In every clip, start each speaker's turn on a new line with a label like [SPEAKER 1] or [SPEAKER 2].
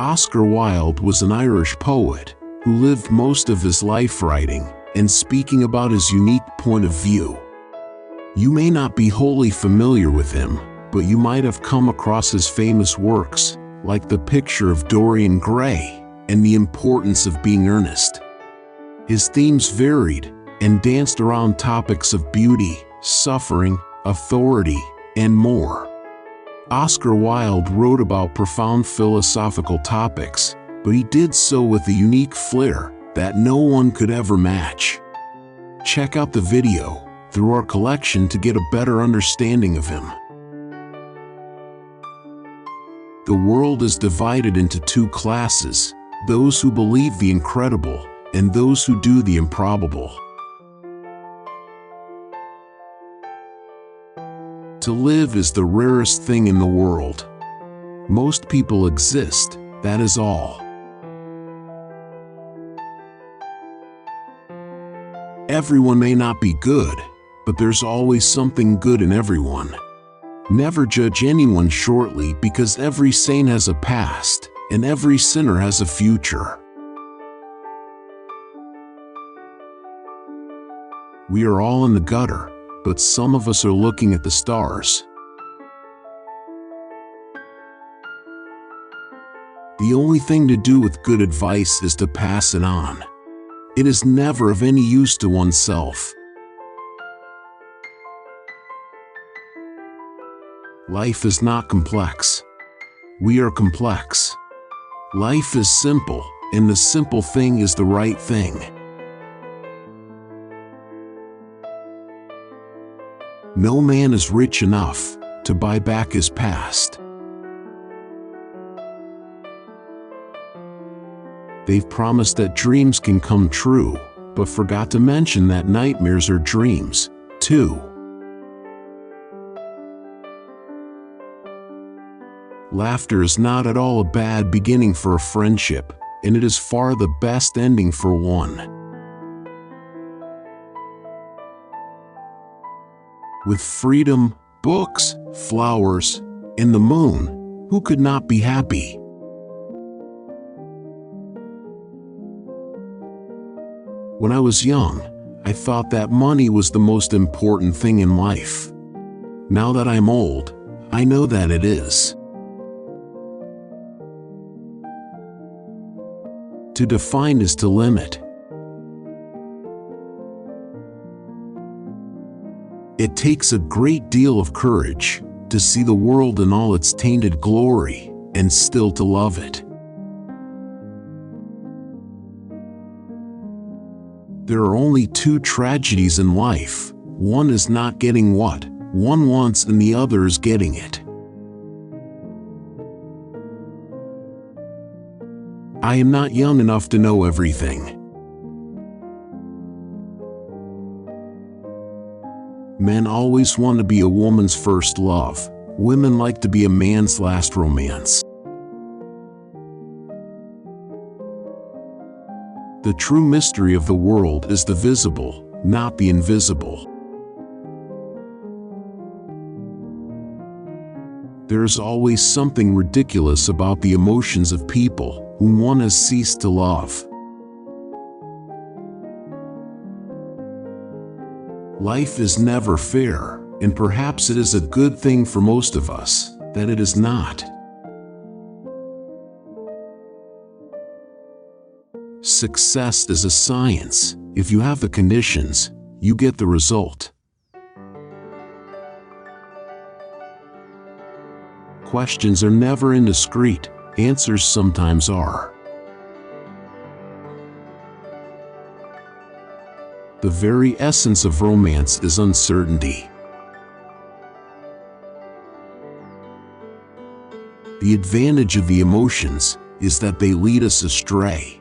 [SPEAKER 1] Oscar Wilde was an Irish poet who lived most of his life writing and speaking about his unique point of view. You may not be wholly familiar with him, but you might have come across his famous works, like The Picture of Dorian Gray and The Importance of Being Earnest. His themes varied and danced around topics of beauty, suffering, authority, and more. Oscar Wilde wrote about profound philosophical topics, but he did so with a unique flair that no one could ever match. Check out the video through our collection to get a better understanding of him. The world is divided into two classes: those who believe the incredible and those who do the improbable. To live is the rarest thing in the world. Most people exist, that is all. Everyone may not be good, but there's always something good in everyone. Never judge anyone shortly, because every saint has a past, and every sinner has a future. We are all in the gutter, but some of us are looking at the stars. The only thing to do with good advice is to pass it on. It is never of any use to oneself. Life is not complex. We are complex. Life is simple, and the simple thing is the right thing. No man is rich enough to buy back his past. They've promised that dreams can come true, but forgot to mention that nightmares are dreams, too. Laughter is not at all a bad beginning for a friendship, and it is far the best ending for one. With freedom, books, flowers, and the moon, who could not be happy? When I was young, I thought that money was the most important thing in life. Now that I'm old, I know that it is. To define is to limit. It takes a great deal of courage to see the world in all its tainted glory and still to love it. There are only two tragedies in life. One is not getting what one wants, and the other is getting it. I am not young enough to know everything. Men always want to be a woman's first love. Women like to be a man's last romance. The true mystery of the world is the visible, not the invisible. There is always something ridiculous about the emotions of people whom one has ceased to love. Life is never fair, and perhaps it is a good thing for most of us that it is not. Success is a science. If you have the conditions, you get the result. Questions are never indiscreet, answers sometimes are. The very essence of romance is uncertainty. The advantage of the emotions is that they lead us astray.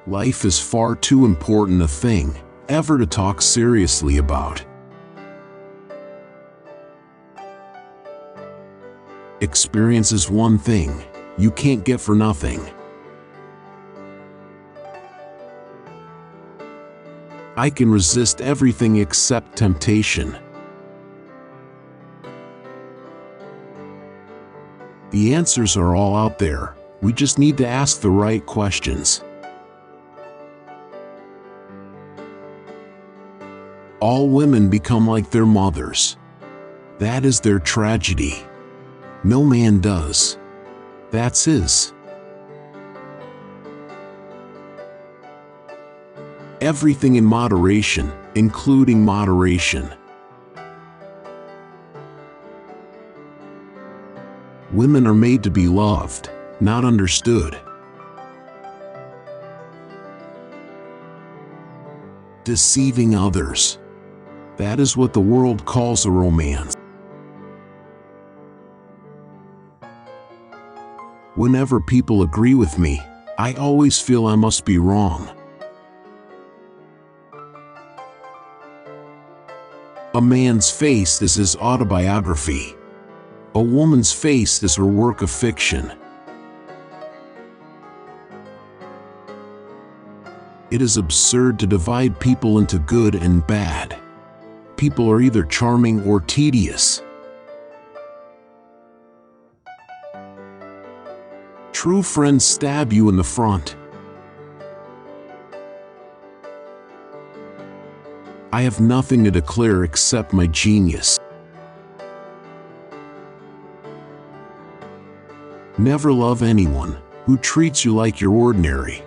[SPEAKER 1] Life is far too important a thing ever to talk seriously about. Experience is one thing you can't get for nothing. I can resist everything except temptation. The answers are all out there. We just need to ask the right questions. All women become like their mothers. That is their tragedy. No man does. That's his. Everything in moderation, including moderation. Women are made to be loved, not understood. Deceiving others. That is what the world calls a romance. Whenever people agree with me, I always feel I must be wrong. A man's face is his autobiography. A woman's face is her work of fiction. It is absurd to divide people into good and bad. People are either charming or tedious. True friends stab you in the front. I have nothing to declare except my genius. Never love anyone who treats you like you're ordinary.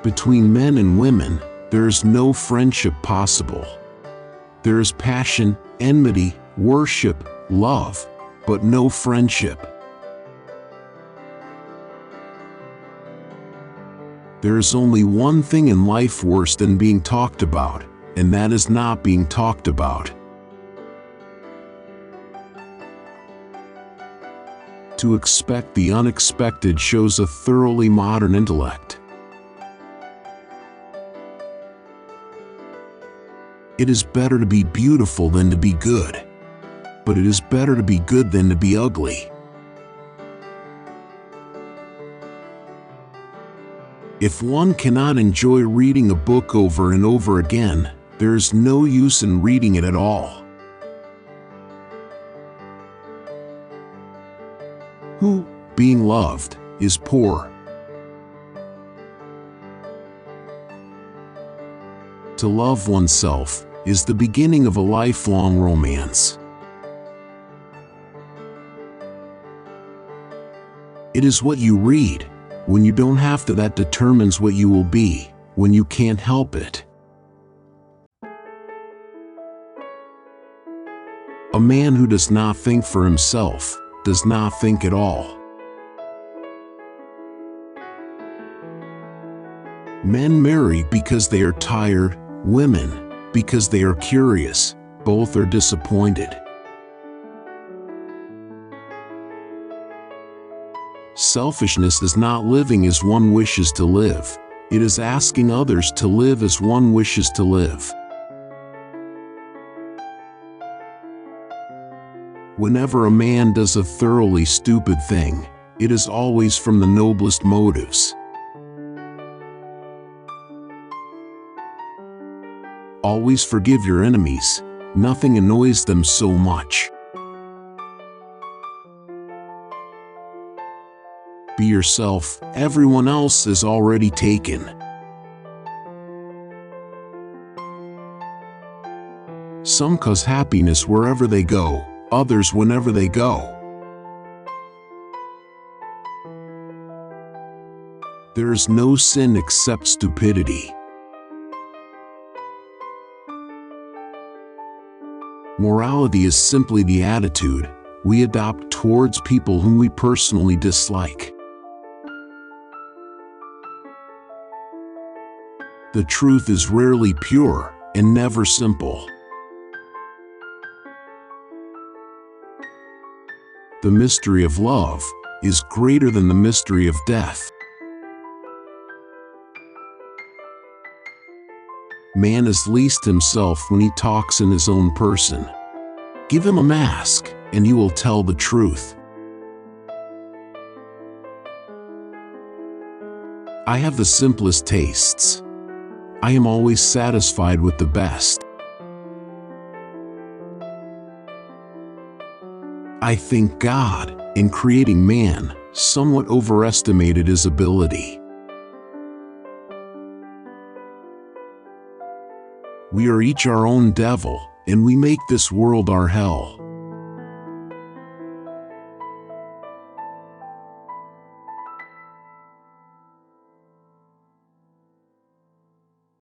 [SPEAKER 1] Between men and women, there is no friendship possible. There is passion, enmity, worship, love, but no friendship. There is only one thing in life worse than being talked about, and that is not being talked about. To expect the unexpected shows a thoroughly modern intellect. It is better to be beautiful than to be good, but it is better to be good than to be ugly. If one cannot enjoy reading a book over and over again, there is no use in reading it at all. Who, being loved, is poor? To love oneself is the beginning of a lifelong romance. It is what you read, when you don't have to, that determines what you will be, when you can't help it. A man who does not think for himself does not think at all. Men marry because they are tired, women because they are curious. Both are disappointed. Selfishness is not living as one wishes to live. It is asking others to live as one wishes to live. Whenever a man does a thoroughly stupid thing, it is always from the noblest motives. Always forgive your enemies. Nothing annoys them so much. Be yourself. Everyone else is already taken. Some cause happiness wherever they go, others whenever they go. There is no sin except stupidity. Morality is simply the attitude we adopt towards people whom we personally dislike. The truth is rarely pure and never simple. The mystery of love is greater than the mystery of death. Man is least himself when he talks in his own person. Give him a mask, and he will tell the truth. I have the simplest tastes. I am always satisfied with the best. I think God, in creating man, somewhat overestimated his ability. We are each our own devil, and we make this world our hell.